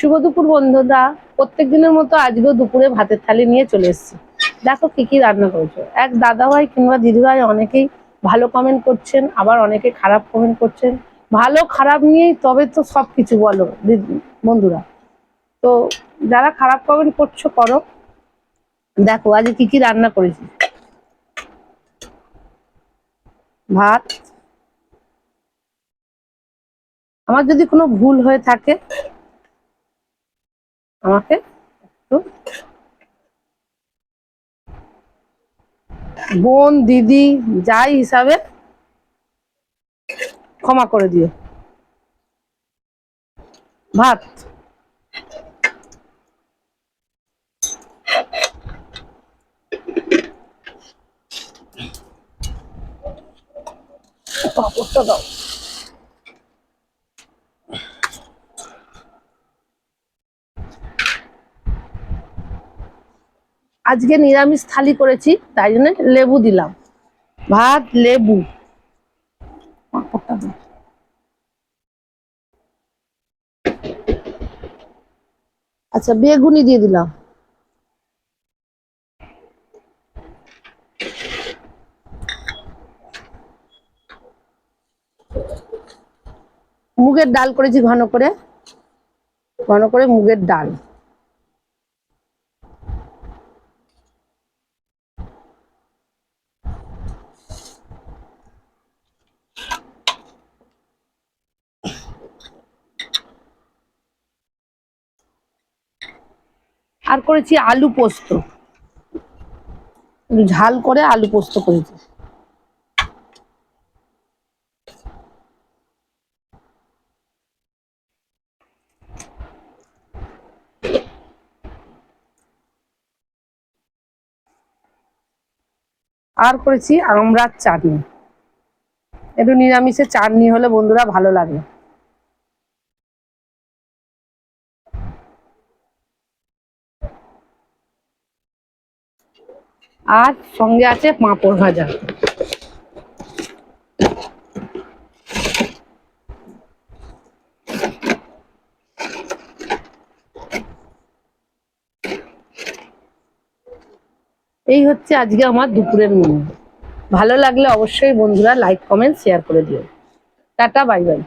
শুভ দুপুর বন্ধুরা, প্রত্যেক দিনের মতো আজকেও দুপুরে ভাতের থালি নিয়ে চলে এসেছি। দেখো কি কি রান্না করেছো। এক দাদাভাই কিংবা দিদিভাই অনেকেই ভালো কমেন্ট করছেন, আবার অনেকে খারাপ কমেন্ট করছেন। ভালো খারাপ নিয়েই তবে তো সবকিছু বলো বন্ধুরা। তো যারা খারাপ কমেন্ট করছো করো। দেখো আজ কি কি রান্না করেছি। ভাত, আমার যদি কোনো ভুল হয়ে থাকে আমাকে একটু বোন দিদি যাই হিসাবে ক্ষমা করে দিও। ভাত, পাঁপড়টা দাও। আজকে নিরামিষ থালি করেছি, তাই জন্য লেবু দিলাম। ভাত, লেবু। আচ্ছা, বেগুনি দিয়ে দিলাম। মুগের ডাল করেছি ঘন করে, ঘন করে মুগের ডাল। আর করেছি আলু পোস্ত, ঝাল করে আলু পোস্ত করেছি। আর করেছি আমড়ার চাটনি। একটু নিরামিষের চাটনি হলে বন্ধুরা ভালো লাগে। আর সঙ্গে আছে পাঁপড় ভাজা। এই হচ্ছে আজকে আমার দুপুরের মেনু। ভালো লাগলে অবশ্যই বন্ধুরা লাইক কমেন্ট শেয়ার করে দিও। Tata, bye bye.